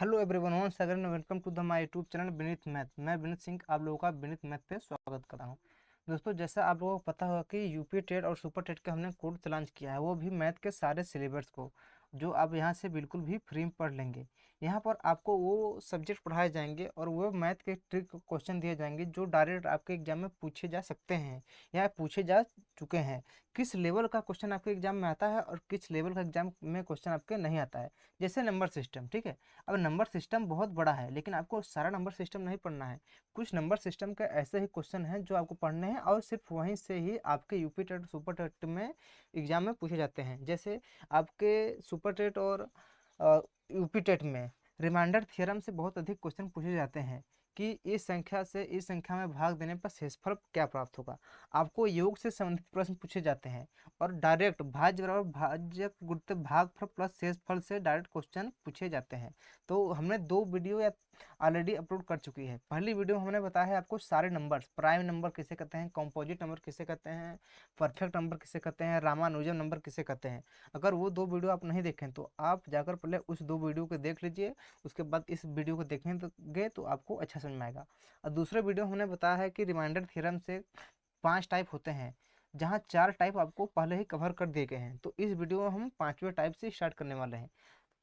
Hello everyone, once again welcome to the my YouTube channel Vineet math. मैं विनीत सिंह आप लोगों का विनीत मैथ पे स्वागत कर रहा हूँ। दोस्तों, जैसा आप लोगों को पता होगा कि यूपी टेट और सुपर टेट का हमने कोर्स लॉन्च किया है, वो भी मैथ के सारे सिलेबस को, जो आप यहाँ से बिल्कुल भी फ्री में पढ़ लेंगे। यहाँ पर आपको वो सब्जेक्ट पढ़ाए जाएंगे और वो मैथ के ट्रिक क्वेश्चन दिए जाएंगे जो डायरेक्ट आपके एग्जाम में पूछे जा सकते हैं या पूछे जा चुके हैं। किस लेवल का क्वेश्चन आपके एग्जाम में आता है और किस लेवल का एग्जाम में क्वेश्चन आपके नहीं आता है। जैसे नंबर सिस्टम, ठीक है। अब नंबर सिस्टम बहुत बड़ा है, लेकिन आपको सारा नंबर सिस्टम नहीं पढ़ना है। कुछ नंबर सिस्टम के ऐसे ही क्वेश्चन हैं जो आपको पढ़ने हैं और सिर्फ वहीं से ही आपके यूपी टेट सुपर टेट में एग्जाम में पूछे जाते हैं। जैसे आपके सुपर टेट और यूपी टेट में रिमाइंडर थ्योरम से बहुत अधिक क्वेश्चन पूछे जाते हैं कि इस संख्या से इस संख्या में भाग देने पर शेषफल क्या प्राप्त होगा। आपको योग से संबंधित प्रश्न पूछे जाते हैं और डायरेक्ट भाज्य बराबर भाज्य गुणित भागफल प्लस शेषफल से डायरेक्ट क्वेश्चन पूछे जाते हैं। तो हमने दो वीडियो या ऑलरेडी अपलोड कर चुकी है। पहली वीडियो में हमने बताया है आपको सारे नंबर्स, प्राइम नंबर किसे कहते हैं, कंपोजिट नंबर किसे कहते हैं, परफेक्ट नंबर किसे कहते हैं, रामानुजन नंबर किसे कहते हैं। अगर वो दो वीडियो आप नहीं देखें तो आप जाकर पहले उस दो वीडियो को देख लीजिए, उसके बाद इस वीडियो को देखेंगे तो आपको अच्छा समझ में आएगा। और दूसरे वीडियो में हमने बताया है कि रिमाइंडर थ्योरम से 5 टाइप होते हैं, जहाँ 4 टाइप आपको पहले ही कवर कर दिए गए हैं। तो इस वीडियो में हम 5वें टाइप से स्टार्ट करने वाले हैं।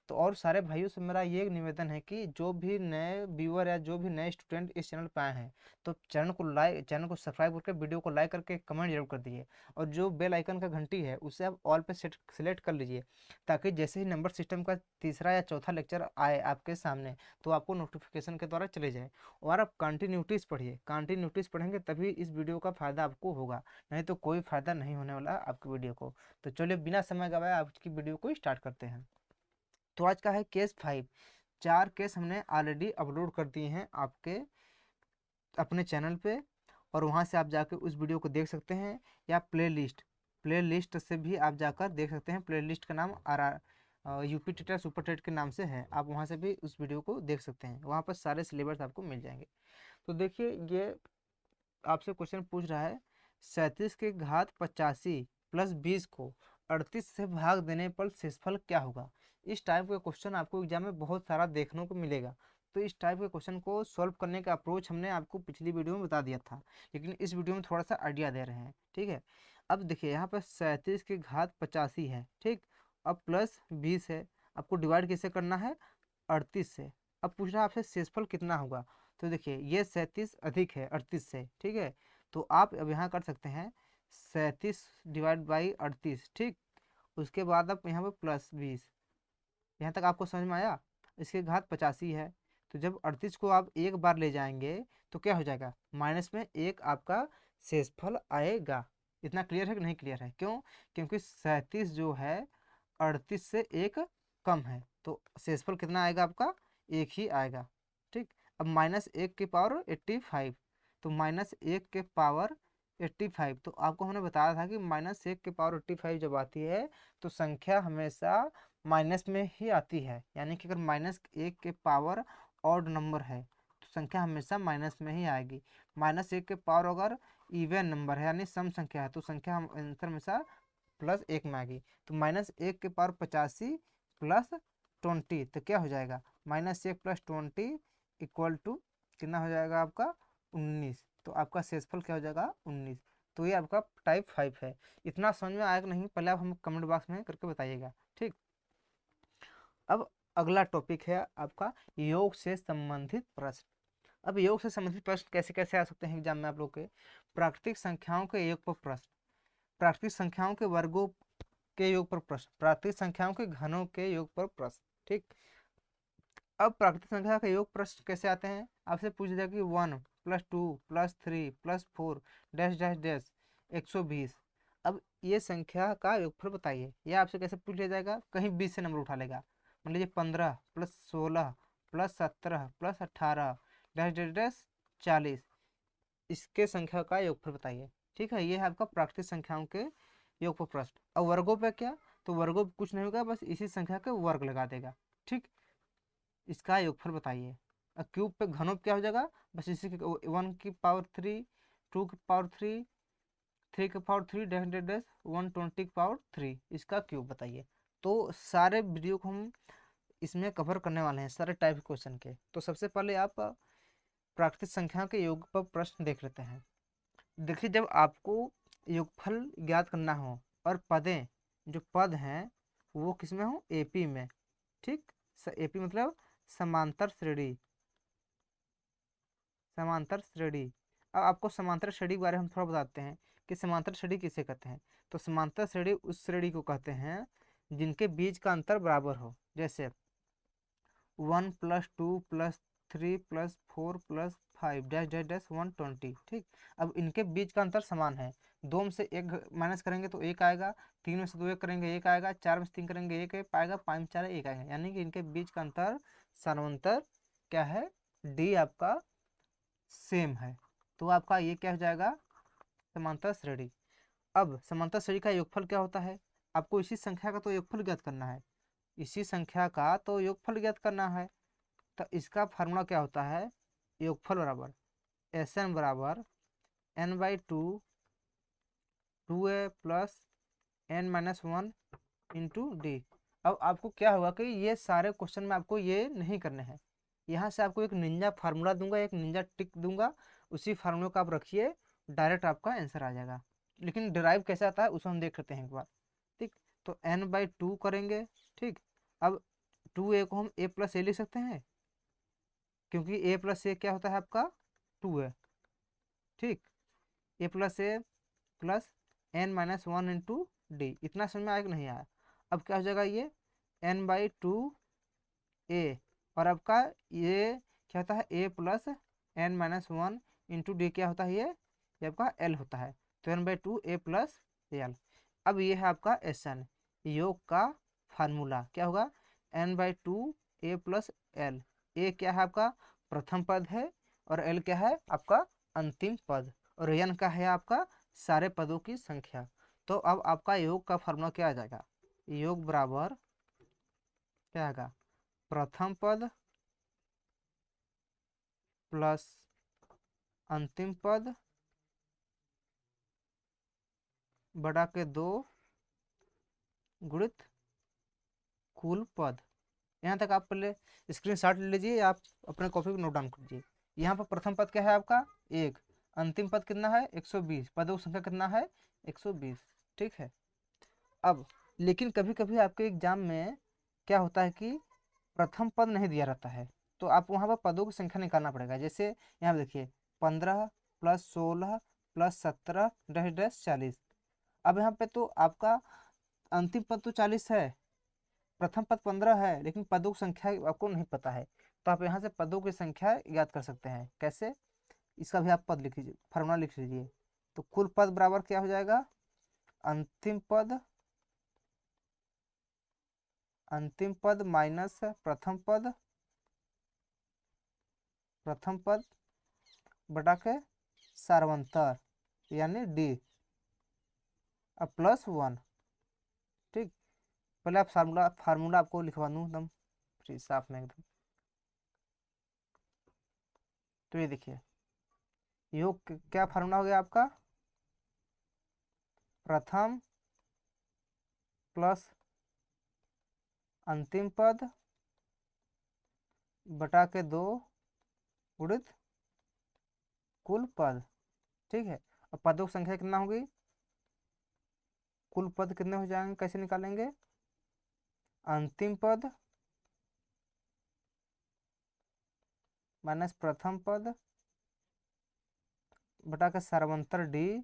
तो और सारे भाइयों से मेरा ये निवेदन है कि जो भी नए व्यूअर या जो भी नए स्टूडेंट इस चैनल पर आए हैं तो चैनल को सब्सक्राइब करके वीडियो को लाइक करके कमेंट जरूर कर दीजिए। और जो बेल आइकन का घंटी है उसे आप ऑल पे सेलेक्ट कर लीजिए, ताकि जैसे ही नंबर सिस्टम का तीसरा या चौथा लेक्चर आए आपके सामने तो आपको नोटिफिकेशन के द्वारा चले जाए। और आप कंटिन्यूटीज पढ़िए, कंटिन्यूटीज पढ़ेंगे तभी इस वीडियो का फायदा आपको होगा, नहीं तो कोई फायदा नहीं होने वाला आपकी वीडियो को। तो चलिए बिना समय गवाए आज की वीडियो को स्टार्ट करते हैं। तो आज का है केस 5। 4 केस हमने ऑलरेडी अपलोड कर दिए हैं आपके अपने चैनल पे, और वहाँ से आप जाकर उस वीडियो को देख सकते हैं, या प्ले लिस्ट से भी आप जाकर देख सकते हैं। प्ले लिस्ट का नाम यूपी टेट सुपर टेट के नाम से है, आप वहाँ से भी उस वीडियो को देख सकते हैं। वहाँ पर सारे सिलेबस आपको मिल जाएंगे। तो देखिए, ये आपसे क्वेश्चन पूछ रहा है 37 के घात 85 प्लस 20 को 38 से भाग देने पर शेषफल क्या होगा। इस टाइप का क्वेश्चन आपको एग्जाम में बहुत सारा देखने को मिलेगा। तो इस टाइप के क्वेश्चन को सॉल्व करने का अप्रोच हमने आपको पिछली वीडियो में बता दिया था, लेकिन इस वीडियो में थोड़ा सा आइडिया दे रहे हैं, ठीक है। अब देखिए, यहाँ पर 37 के घात 85 है, ठीक। अब प्लस 20 है, आपको डिवाइड कैसे करना है, 38 से। अब पूछ रहा है आपसे शेषफल कितना होगा। तो देखिए, ये 37 अधिक है 38 से, ठीक है। तो आप अब यहाँ कर सकते हैं 37 डिवाइड बाई 38, ठीक। उसके बाद आप यहाँ पर प्लस 20। यहाँ तक आपको समझ में आया। इसके घात 85 है, तो जब 38 को आप एक बार ले जाएंगे तो क्या हो जाएगा, माइनस में एक आपका शेषफल आएगा। इतना क्लियर है कि नहीं क्लियर है, क्यों, क्योंकि 37 जो है 38 से एक कम है, तो शेषफल कितना आएगा आपका, एक ही आएगा, ठीक। अब -1 की पावर 85, तो -1 के पावर 85, तो आपको हमने बताया था कि -1 के पावर 85 जब आती है तो संख्या हमेशा माइनस में ही आती है। यानी कि अगर -1 के पावर ऑड नंबर है तो संख्या हमेशा माइनस में ही आएगी। -1 के पावर अगर इवन नंबर है यानी सम संख्या है तो संख्या आंसर हमेशा +1 में आएगी। तो -1 के पावर 85 प्लस 20, तो क्या हो जाएगा, -1 प्लस 20 इक्वल टू कितना हो जाएगा आपका 19। तो आपका शेषफल क्या हो जाएगा 19। तो ये आपका टाइप 5 है। इतना समझ में आएगा नहीं, पहले आप हम कमेंट बॉक्स में करके बताइएगा, ठीक। अब अगला टॉपिक है आपका योग से संबंधित प्रश्न। अब योग से संबंधित प्रश्न कैसे कैसे आ सकते हैं एग्जाम में आप लोग के। प्राकृतिक संख्याओं के योग पर प्रश्न, प्राकृतिक संख्याओं के वर्गों के योग पर प्रश्न, प्राकृतिक संख्याओं के घनों के योग पर प्रश्न, ठीक। अब प्राकृतिक संख्या के योग प्रश्न कैसे आते हैं, आपसे पूछ दिया कि 1 + 2 + 3 + 4 डैश डैश डैश 120। अब ये संख्या का योगफल बताइए। यह आपसे कैसे पूछ लिया जाएगा, कहीं 20 से नंबर उठा लेगा। मान लीजिए 15 + 16 + 17 + 18 डैश डैश डैश 40, इसके संख्या का योगफल बताइए, ठीक है। ये है आपका प्राकृतिक संख्याओं के योग पर प्रश्न। अब वर्गों पे क्या, तो वर्गों पे कुछ नहीं होगा, बस इसी संख्या के वर्ग लगा देगा, ठीक। इसका योगफल बताइए। और क्यूब पे घनों पे क्या हो जाएगा, बस इसी के 1 की पावर 3, 2 की पावर 3, 3 की पावर 3 डैश डैश डैश 120 की पावर 3, इसका क्यूब बताइए। तो सारे वीडियो को हम इसमें कवर करने वाले हैं सारे टाइप क्वेश्चन के। तो सबसे पहले आप प्राकृतिक संख्या के योग पर प्रश्न देख लेते हैं। देखिए, जब आपको योगफल ज्ञात करना हो और पदें, जो पद हैं वो किसमें हो, एपी में। ठीक, एपी मतलब समांतर श्रेणी, समांतर श्रेणी। अब आपको समांतर श्रेणी के बारे में हम थोड़ा बताते हैं कि समांतर श्रेणी किसे कहते हैं। तो समांतर श्रेणी उस श्रेणी को कहते हैं जिनके बीच का अंतर बराबर हो। जैसे 1+2+3+4+5 डैश डैश डैश 120। ठीक, अब इनके बीच का अंतर समान है। 2 में से 1 माइनस करेंगे तो 1 आएगा, 3 में से 2 1 करेंगे 1 आएगा, 4 में से 3 करेंगे 1 आएगा, 5 में 4 1 आएगा। यानी कि इनके बीच का अंतर सामांतर क्या है, डी आपका सेम है। तो आपका ये क्या हो जाएगा, समांतर श्रेणी। अब समांतर श्रेणी का योगफल क्या होता है, आपको इसी संख्या का तो योगफल ज्ञात करना है, इसी संख्या का तो योगफल ज्ञात करना है। तो इसका फार्मूला क्या होता है, योगफल बराबर एस एन बराबर n/2 2a plus n-1 into D. अब आपको क्या होगा कि ये सारे क्वेश्चन में आपको ये नहीं करने हैं। यहाँ से आपको एक निंजा फार्मूला दूंगा, एक निंजा टिक दूंगा, उसी फार्मूले को आप रखिए, डायरेक्ट आपका आंसर आ जाएगा। लेकिन डिराइव कैसे आता है उसे हम देख लेते हैं एक बार। ठीक, तो n/2 करेंगे। ठीक, अब 2a को हम a प्लस ए लिख सकते हैं, क्योंकि a प्लस ए क्या होता है आपका 2 है। ठीक, ए प्लस ए प्लस n-1 इंटू डी। इतना समझ में आया कि नहीं आया। अब क्या हो जाएगा, ये n/2 ए, और आपका ये क्या होता है a plus n-1 into D क्या होता है, ये आपका l होता है। तो n/2 a प्लस एल। अब ये है आपका एस एन, योग का फार्मूला क्या होगा, n/2 a प्लस एल। ए क्या है आपका प्रथम पद है, और एल क्या है आपका अंतिम पद, और एन का है आपका सारे पदों की संख्या। तो अब आपका योग का फार्मूला क्या आ जाएगा, योग बराबर क्या आएगा, प्रथम पद प्लस अंतिम पद बड़ा के 2 गुणित कुल पद। यहाँ तक आप पहले स्क्रीनशॉट ले लीजिए, आप अपने कॉपी पर नोट डाउन कर लीजिए। यहाँ पर प्रथम पद क्या है आपका 1, अंतिम पद कितना है 120, पदों की संख्या कितना है 120। ठीक है। अब लेकिन कभी कभी आपके एग्जाम में क्या होता है कि प्रथम पद नहीं दिया रहता है, तो आप वहाँ पर पदों की संख्या निकालना पड़ेगा। जैसे यहाँ पे देखिए 15 प्लस 16 प्लस 17 डैश डैश 40। अब यहाँ पे तो आपका अंतिम पद तो 40 है, प्रथम पद 15 है, लेकिन पदों की संख्या आपको नहीं पता है। तो आप यहाँ से पदों की संख्या याद कर सकते हैं। कैसे, इसका भी आप पद लिख लीजिए, फार्मूला लिख लीजिए। तो कुल पद बराबर क्या हो जाएगा, अंतिम पद, अंतिम पद माइनस प्रथम पद, प्रथम पद बटा के सारवंतर यानी डी, अब प्लस 1। ठीक, पहले आप फार्मूला फार्मूला आपको लिखवा दूँ एकदम फ्री साफ में एकदम। तो ये देखिए, योग क्या फार्मूला हो गया आपका, प्रथम प्लस अंतिम पद बटा के 2 गुणित कुल पद। ठीक है, अब पदों की संख्या कितना होगी, कुल पद कितने हो जाएंगे, कैसे निकालेंगे, अंतिम पद माइनस प्रथम पद बटा के सारवंतर डी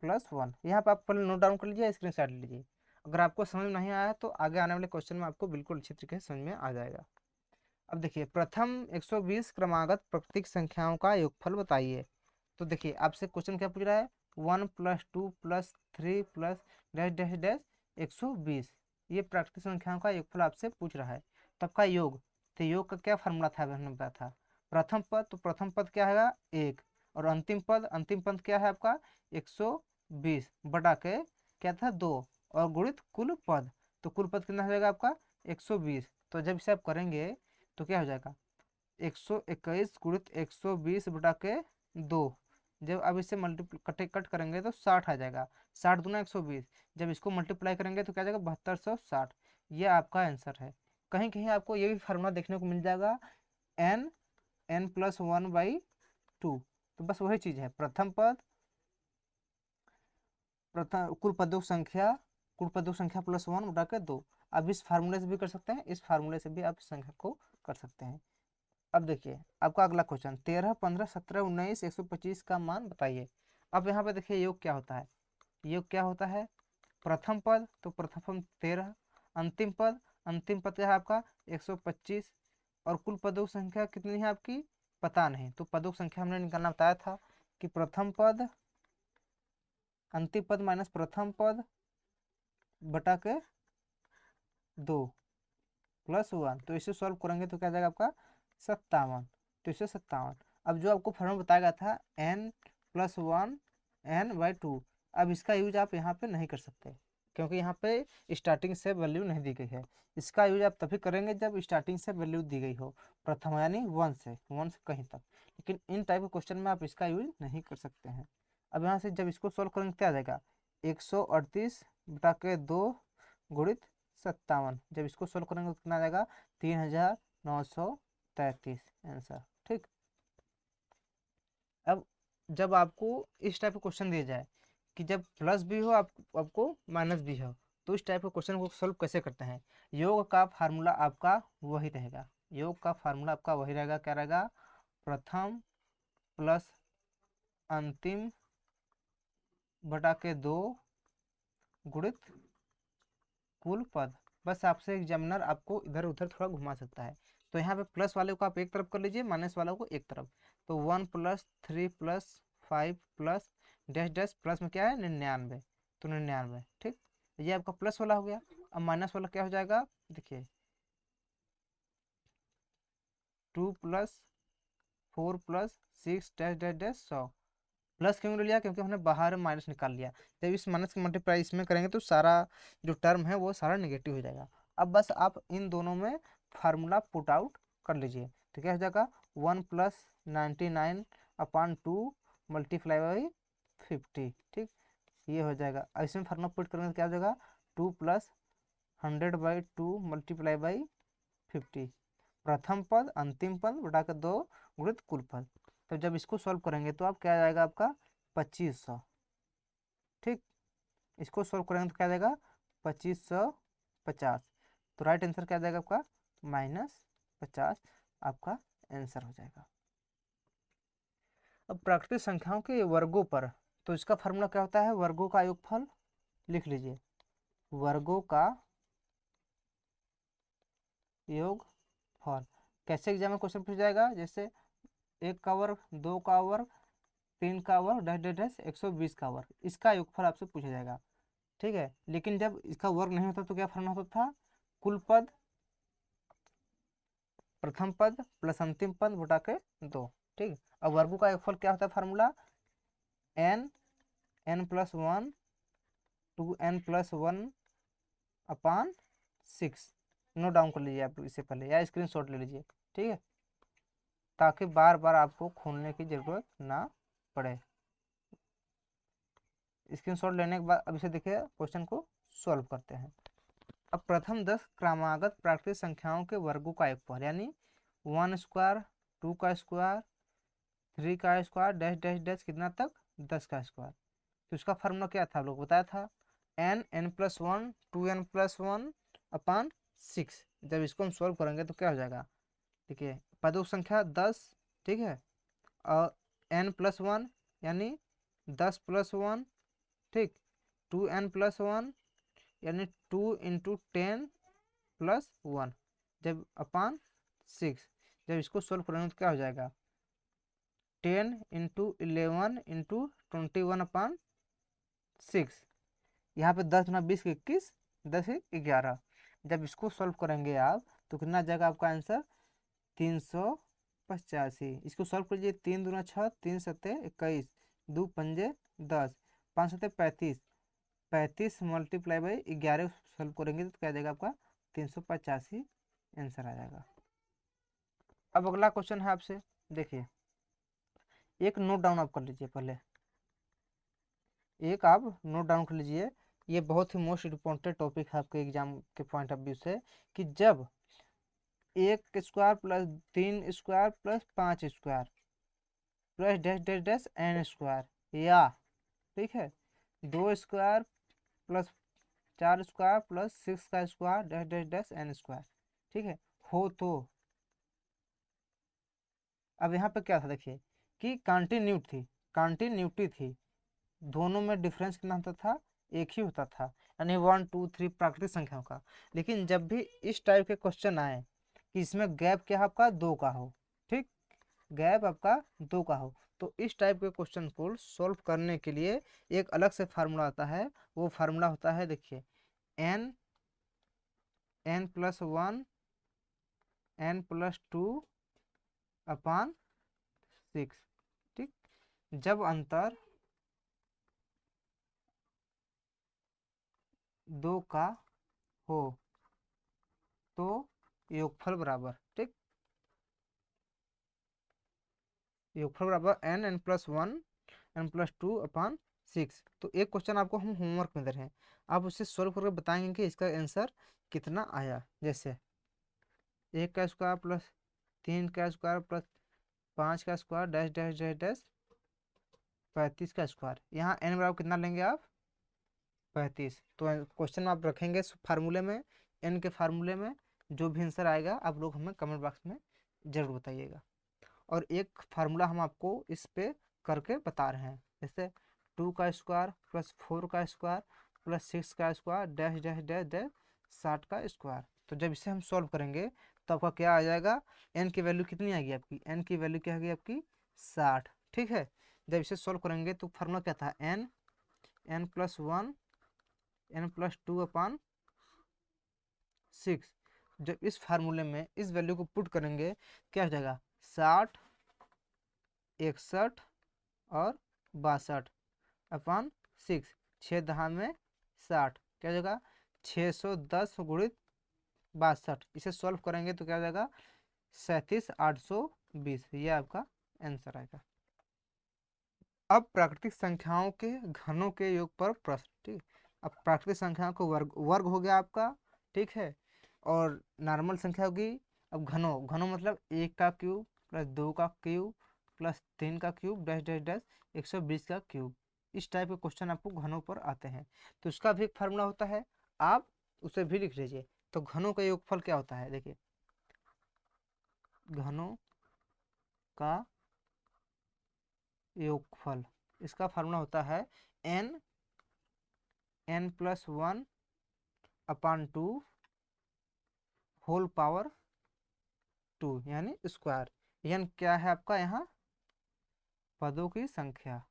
प्लस 1। यहाँ पर आप पहले नोट डाउन कर लीजिए, स्क्रीन शॉट लीजिए। अगर आपको समझ में नहीं आया तो आगे आने वाले क्वेश्चन में आपको बिल्कुल अच्छी तरीके से समझ में आ जाएगा। अब देखिए, प्रथम 120 क्रमागत प्राकृतिक संख्याओं का योगफल बताइए। तो देखिए आपसे क्वेश्चन क्या पूछ रहा है, 1+2+3+ डैश डैश डैश 120, ये प्राकृतिक संख्याओं का योगफल आपसे पूछ रहा है। तब का योग, तो योग का क्या फार्मूला था, हमने बताया था प्रथम पद, तो प्रथम पद क्या है 1, और अंतिम पद क्या है आपका 120 बटा के क्या था 2, और गुणित कुल पद, तो कुल पद कितना हो जाएगा आपका 120। तो जब इसे आप करेंगे तो क्या हो जाएगा 121 गुणित 120 बटा के 2, जब अब इससे मल्टीप्लाई कट करेंगे तो 60 आ जाएगा। 60 दूना 120, जब इसको मल्टीप्लाई करेंगे तो क्या आ जाएगा 7260। ये आपका आंसर है। कहीं कहीं आपको ये भी फार्मूला देखने को मिल जाएगा n n plus one by two. तो बस वही चीज़ है, प्रथम पद, प्रथम कुल पदों संख्या प्लस वन उठा के दो। अब इस फार्मूले से भी कर सकते हैं, इस फार्मूले से भी आप इस संख्या को कर सकते हैं। अब देखिए आपका अगला क्वेश्चन, 13 15 17 19 125 का मान बताइए। अब यहाँ पे देखिए योग क्या होता है, योग क्या होता है, प्रथम पद तो प्रथम पद 13, अंतिम पद, अंतिम पद क्या है आपका 125, और कुल पदों की संख्या कितनी है आपकी पता नहीं, तो पदों की संख्या हमने निकालना बताया था कि प्रथम पद अंतिम पद माइनस प्रथम पद बटा के 2 प्लस वन, तो इसे सॉल्व करेंगे तो क्या आ जाएगा आपका 57, तो इसे 57। अब जो आपको फॉर्मूला बताया गया था n plus one n by two, अब इसका यूज आप यहाँ पे नहीं कर सकते क्योंकि यहाँ पे स्टार्टिंग से वैल्यू नहीं दी गई है। इसका यूज आप तभी करेंगे जब स्टार्टिंग से वैल्यू दी गई हो, प्रथम यानी वन से कहीं तक, लेकिन इन टाइप के क्वेश्चन में आप इसका यूज नहीं कर सकते हैं। अब यहाँ से जब इसको सॉल्व करेंगे क्या आ जाएगा 138 बटा के 2 गुणित 57, जब इसको सोल्व करेंगे तो कितना आ जाएगा 3933 आंसर। ठीक, अब जब आपको इस टाइप का क्वेश्चन दिया जाए कि जब प्लस भी हो आपको माइनस भी हो, तो इस टाइप के क्वेश्चन को सोल्व कैसे करते हैं। योग का फार्मूला आपका वही रहेगा, योग का फार्मूला आपका वही रहेगा, क्या रहेगा प्रथम प्लस अंतिम बटा के 2 गुणित कुल पद। बस आपसे एग्जामिनर आपको इधर उधर थोड़ा घुमा सकता है, तो यहाँ पे प्लस वाले को आप एक तरफ कर लीजिए, माइनस वालों को एक तरफ, तो 1 + 3 + 5 प्लस डैश डैश प्लस में क्या है 99, तो 99। ठीक, ये आपका प्लस वाला हो गया। अब माइनस वाला क्या हो जाएगा, देखिए 2 + 4 + 6 डैश डैश डैश 100। प्लस क्यों ले लिया, क्योंकि हमने बाहर माइनस निकाल लिया, जब इस माइनस की मल्टीप्लाई इसमें करेंगे तो सारा जो टर्म है वो सारा नेगेटिव हो जाएगा। अब बस आप इन दोनों में फार्मूला पुट आउट कर लीजिए, तो क्या हो जाएगा 1 + 99/2 मल्टीप्लाई बाई 50। ठीक, ये हो जाएगा। इसमें फार्मूला पुट करेंगे तो क्या हो जाएगा 2 + 100/2 मल्टीप्लाई बाई 50, प्रथम पद अंतिम पद बटा कर 2 गुणित कुल पद। तो जब इसको सॉल्व करेंगे तो आप क्या आ जाएगा आपका 2500। ठीक, इसको सॉल्व करेंगे तो क्या आ जाएगा 2550, तो राइट आंसर क्या आ जाएगा आपका -50 आपका आंसर हो जाएगा। अब प्राकृतिक संख्याओं के वर्गों पर, तो इसका फार्मूला क्या होता है, वर्गों का योगफल, लिख लीजिए वर्गों का योगफल। कैसे एग्जाम में क्वेश्चन पूछ जाएगा, जैसे 1 का वर्ग, 2 का वर्ग, 3 का वर्ग डैश डैश डैश 120 का वर्ग, इसका योगफल आपसे पूछा जाएगा। ठीक है, लेकिन जब इसका वर्ग नहीं होता तो क्या फॉर्मूला होता था, कुल पद प्रथम पद प्लस अंतिम पद बटा के 2। ठीक, अब वर्गों का योगफल क्या होता है formula n+1 2n+1/6। Note down कर लीजिए आप इससे पहले या स्क्रीनशॉट ले लीजिए। ठीक है, ताकि बार बार आपको खोलने की जरूरत ना पड़े। स्क्रीनशॉट लेने के बाद अब इसे देखिए क्वेश्चन को सॉल्व करते हैं। अब प्रथम 10 क्रमागत प्राकृतिक संख्याओं के वर्गों का योगफल, यानी 1 स्क्वायर, 2 का स्क्वायर, 3 का स्क्वायर डैश डैश डैश कितना तक 10 का स्क्वायर। तो इसका फार्मूला क्या था, आप लोग बताया था n+1 2n+1/6। जब इसको हम सॉल्व करेंगे तो क्या हो जाएगा, देखिए पदों की संख्या 10, ठीक है, और n+1 यानी 10+1, ठीक, 2n+1 यानी 2 × 10 + 1, जब अपान 6, जब इसको सोल्व करेंगे तो क्या हो जाएगा 10 × 11 × 21/6। यहाँ पे 10 × 20 = 21, 10 × 11, जब इसको सॉल्व करेंगे आप तो कितना आ जाएगा आपका आंसर 385। इसको सॉल्व कीजिए, 3 दूना 6, 3 सत्ते 21, 2 पंजे 10, 5 सत्ते 35, 35 मल्टीप्लाई बाई 11 सॉल्व करेंगे तो क्या आ जाएगा आपका 385 आंसर आ जाएगा। अब अगला क्वेश्चन है आपसे, देखिए एक नोट डाउन आप कर लीजिए पहले, एक आप नोट डाउन कर लीजिए। ये बहुत ही मोस्ट इम्पोर्टेंट टॉपिक है आपके एग्जाम के पॉइंट ऑफ व्यू से, कि जब 1 square plus 3 square plus 5 square plus dash dash dash n square, या ठीक है 2 स्क्वायर प्लस 4 स्क्वायर प्लस 6 का square dash dash dash n square, ठीक है, हो तो अब यहाँ पे क्या था देखिए कि कंटिन्यूटी थी, दोनों में डिफरेंस कितना होता था, एक ही होता था, यानी 1 2 3 प्राकृतिक संख्याओं का। लेकिन जब भी इस टाइप के क्वेश्चन आए कि इसमें गैप क्या आपका 2 का हो, ठीक, गैप आपका 2 का हो, तो इस टाइप के क्वेश्चन को सॉल्व करने के लिए एक अलग से फार्मूला आता है। वो फार्मूला होता है देखिए एन n+1 n+2 अपान 6, ठीक। जब अंतर 2 का हो तो योगफल बराबर, ठीक, योगफल बराबर n+1 n+2 अपान 6। तो एक क्वेश्चन आपको हम होमवर्क में दे रहे हैं, आप उसे सोल्व करके बताएंगे कि इसका आंसर कितना आया। जैसे 1 का स्क्वायर प्लस 3 का स्क्वायर प्लस 5 का square dash dash dash dash 35 का स्क्वायर, यहाँ n बराबर कितना लेंगे आप 35। तो क्वेश्चन आप रखेंगे फार्मूले में, एन के फार्मूले में, जो भी आंसर आएगा आप लोग हमें कमेंट बॉक्स में जरूर बताइएगा। और एक फार्मूला हम आपको इस पे करके बता रहे हैं, जैसे 2 का स्क्वायर प्लस 4 का स्क्वायर प्लस 6 का square dash dash dash dash 60 का स्क्वायर। तो जब इसे हम सॉल्व करेंगे तो आपका क्या आ जाएगा, एन की वैल्यू कितनी आएगी आपकी, एन की वैल्यू क्या आएगी आपकी 60, ठीक है। जब इसे सॉल्व करेंगे तो फार्मूला क्या था, एन n+1 n+2 अपान 6। जब इस फार्मूले में इस वैल्यू को पुट करेंगे क्या हो जाएगा 60 61 और 62 अपान 6, 6 दहा में 60, क्या हो जाएगा 610 गुणित 62। इसे सॉल्व करेंगे तो क्या हो जाएगा 37,820, ये आपका आंसर आएगा। अब प्राकृतिक संख्याओं के घनों के योग पर प्रश्न, ठीक। अब प्राकृतिक संख्याओं को वर्ग वर्ग हो गया आपका, ठीक है, और नॉर्मल संख्या होगी। अब घनों घनों मतलब 1 का क्यूब प्लस 2 का क्यूब प्लस 3 का क्यूब डैश डैश डैश 120 का क्यूब, इस टाइप के क्वेश्चन आपको घनों पर आते हैं। तो इसका भी एक फार्मूला होता है, आप उसे भी लिख लीजिए। तो घनों का योगफल क्या होता है, देखिए घनों का योगफल, इसका फार्मूला होता है एन n+1 अपान 2 होल पावर 2, यानी स्क्वायर। एन क्या है आपका यहाँ पदों की संख्या,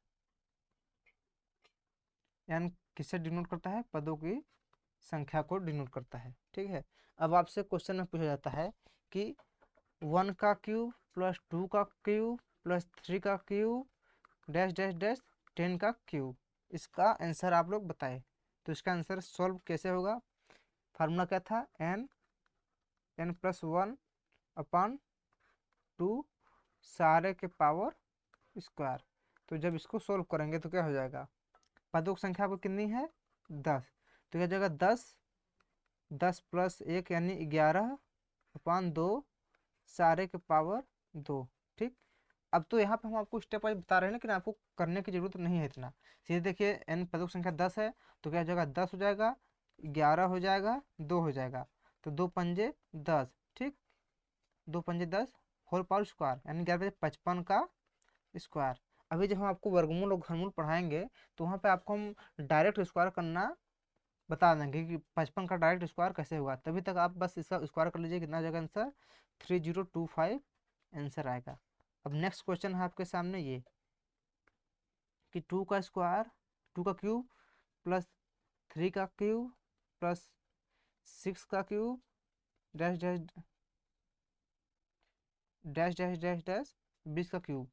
एन किससे डिनोट करता है, पदों की संख्या को डिनोट करता है, ठीक है। अब आपसे क्वेश्चन में पूछा जाता है कि 1 का क्यूब प्लस 2 का क्यूब प्लस 3 का क्यूब डैश डैश डैश 10 का क्यूब, इसका आंसर आप लोग बताएं। तो इसका आंसर सॉल्व कैसे होगा, फार्मूला क्या था n+1 अपान 2 सारे के पावर स्क्वायर। तो जब इसको सोल्व करेंगे तो क्या हो जाएगा, पदों की संख्या आपको कितनी है 10, तो क्या हो जाएगा 10 + 1 यानी 11 अपान 2 सारे के पावर 2, ठीक। अब तो यहाँ पे हम आपको स्टेप वाइज बता रहे हैं, लेकिन आपको करने की जरूरत नहीं है इतना। सीधे देखिए एन पदों की संख्या 10 है, तो क्या हो जाएगा 10 हो जाएगा, 11 हो जाएगा, 2 हो जाएगा, तो 2 पंजे 10, ठीक, 2 पंजे 10 होल पावर स्क्वायर यानी 11 × 55 का स्क्वायर। अभी जब हम आपको वर्गमूल और घनमूल पढ़ाएंगे तो वहाँ पे आपको हम डायरेक्ट स्क्वायर करना बता देंगे कि 55 का डायरेक्ट स्क्वायर कैसे होगा। तभी तक आप बस इसका स्क्वायर कर लीजिए, कितना आ जाएगा आंसर 3025 आंसर आएगा। अब नेक्स्ट क्वेश्चन है आपके सामने ये कि 2 का क्यूब प्लस 3 का क्यूब प्लस 6 का cube dash dash dash dash dash dash 20 का क्यूब।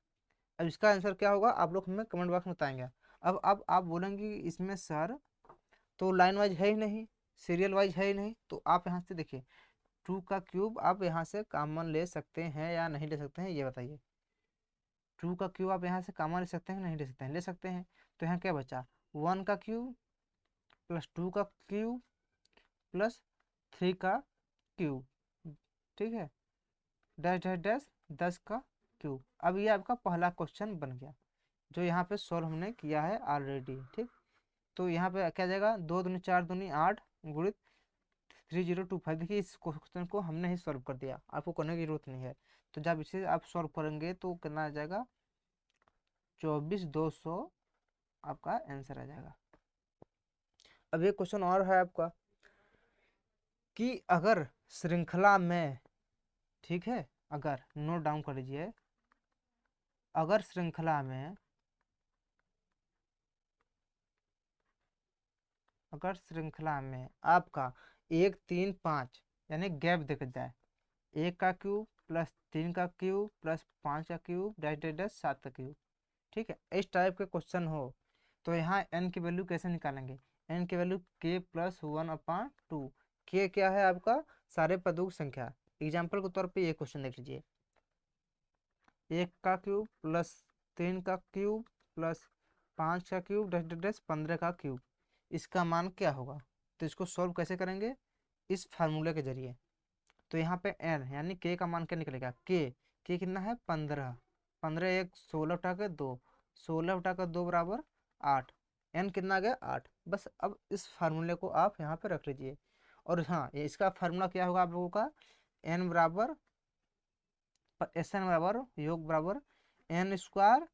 अब इसका आंसर क्या होगा आप लोग हमें कमेंट बॉक्स में बताएंगे। अब आप बोलेंगे कि इसमें सर तो लाइन वाइज है ही नहीं, सीरियल वाइज है ही नहीं, तो आप यहाँ से देखिए 2 का क्यूब आप यहाँ से कॉमन ले सकते हैं या नहीं ले सकते हैं, ये बताइए। 2 का क्यूब आप यहाँ से कॉमन ले सकते हैं, नहीं ले सकते हैं, ले सकते हैं। तो यहाँ क्या बचा, 1 का क्यूब प्लस 2 का क्यूब प्लस 3 का क्यूब, ठीक है, डैश डैश डैश 10 का क्यूब। अब ये आपका पहला क्वेश्चन बन गया जो यहाँ पे सॉल्व हमने किया है ऑलरेडी, ठीक। तो यहाँ पे क्या जाएगा, 2 दूनी 4 दूनी 8 गुणित 3025। देखिए इस क्वेश्चन को हमने ही सॉल्व कर दिया, आपको करने की जरूरत नहीं है। तो जब इसे आप सॉल्व करेंगे तो कितना आ जाएगा, 24,200 आपका आंसर आ जाएगा। अब एक क्वेश्चन और है आपका कि अगर श्रृंखला में, ठीक है, अगर नोट डाउन कर लीजिए, अगर श्रृंखला में, अगर श्रृंखला में आपका 1 3 5 यानी गैप देखा जाए, 1 का क्यूब प्लस 3 का क्यूब प्लस 5 का क्यूब डैश डैश डैश 7 का क्यूब, ठीक है, इस टाइप के क्वेश्चन हो तो यहाँ n की वैल्यू कैसे निकालेंगे, n की वैल्यू k प्लस 1/2। k क्या है आपका, सारे पदों की संख्या। एग्जाम्पल के तौर पे ये क्वेश्चन देख लीजिए, 1 का क्यूब प्लस 3 का क्यूब प्लस 5 का क्यूब डैश डैश डैश 15 का क्यूब, इसका मान क्या होगा। तो इसको सॉल्व कैसे करेंगे, इस फार्मूले के जरिए। तो यहाँ पे n यानी k का मान क्या निकलेगा, k कितना है 15, 15 एक 16 उठा के 2, 16 उठा कर 2 बराबर 8, n कितना आ गया 8। बस अब इस फार्मूले को आप यहाँ पे रख लीजिए। और हाँ, ये इसका फार्मूला क्या होगा आप लोगों का, n बराबर एस एन बराबर योग बराबर n स्क्वायर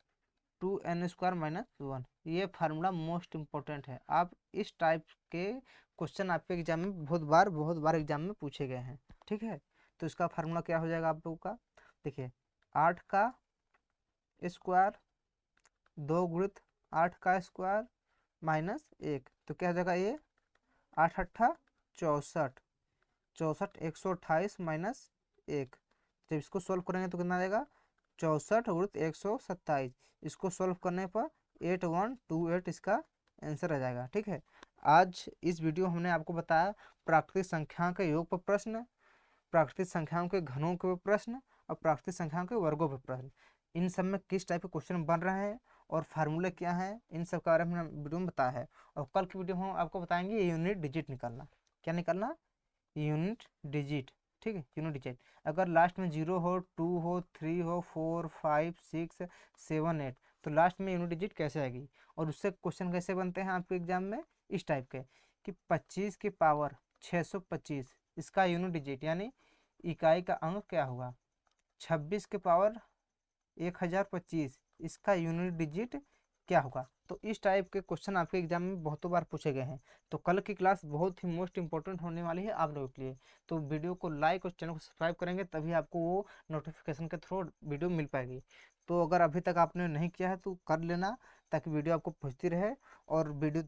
2n² -1। ये फार्मूला मोस्ट इम्पोर्टेंट है। आप इस टाइप के क्वेश्चन आपके एग्जाम में बहुत बार एग्जाम में पूछे गए हैं, ठीक है। तो इसका फार्मूला क्या हो जाएगा आप लोगों का, देखिए 8 का स्क्वायर 2 गुणित 8 का स्क्वायर -1, तो क्या हो जाएगा ये 8 8 64, 64 128 -1। जब इसको सॉल्व करेंगे तो कितना आएगा 64 गुणित 127। इसको सॉल्व करने पर 8128 इसका आंसर आ जाएगा, ठीक है। आज इस वीडियो हमने आपको बताया प्राकृतिक संख्याओं के योग पर प्रश्न, प्राकृतिक संख्याओं के घनों के प्रश्न और प्राकृतिक संख्याओं के वर्गों पर प्रश्न। इन सब में किस टाइप के क्वेश्चन बन रहे हैं और फार्मूले क्या हैं, इन सब के बारे में वीडियो में बताया है। और कल की वीडियो में हम आपको बताएंगे यूनिट डिजिट निकालना। क्या निकालना, यूनिट डिजिट, ठीक है, यूनिट डिजिट। अगर लास्ट में 0 हो, 2 हो, 3 हो, 4 5 6 7 8, तो लास्ट में यूनिट डिजिट कैसे आएगी। और उससे क्वेश्चन कैसे बनते हैं आपके एग्जाम में, इस टाइप के कि 25 की पावर 625, इसका यूनिट डिजिट यानी इकाई का अंक क्या होगा। 26 के पावर 1025, इसका यूनिट डिजिट क्या होगा। तो इस टाइप के क्वेश्चन आपके एग्जाम में बहुतों बार पूछे गए हैं। तो कल की क्लास बहुत ही मोस्ट इंपॉर्टेंट होने वाली है आप लोगों के लिए। तो वीडियो को लाइक और चैनल को सब्सक्राइब करेंगे तभी आपको वो नोटिफिकेशन के थ्रू वीडियो मिल पाएगी। तो अगर अभी तक आपने नहीं किया है तो कर लेना ताकि वीडियो आपको पहुँचती रहे। और वीडियो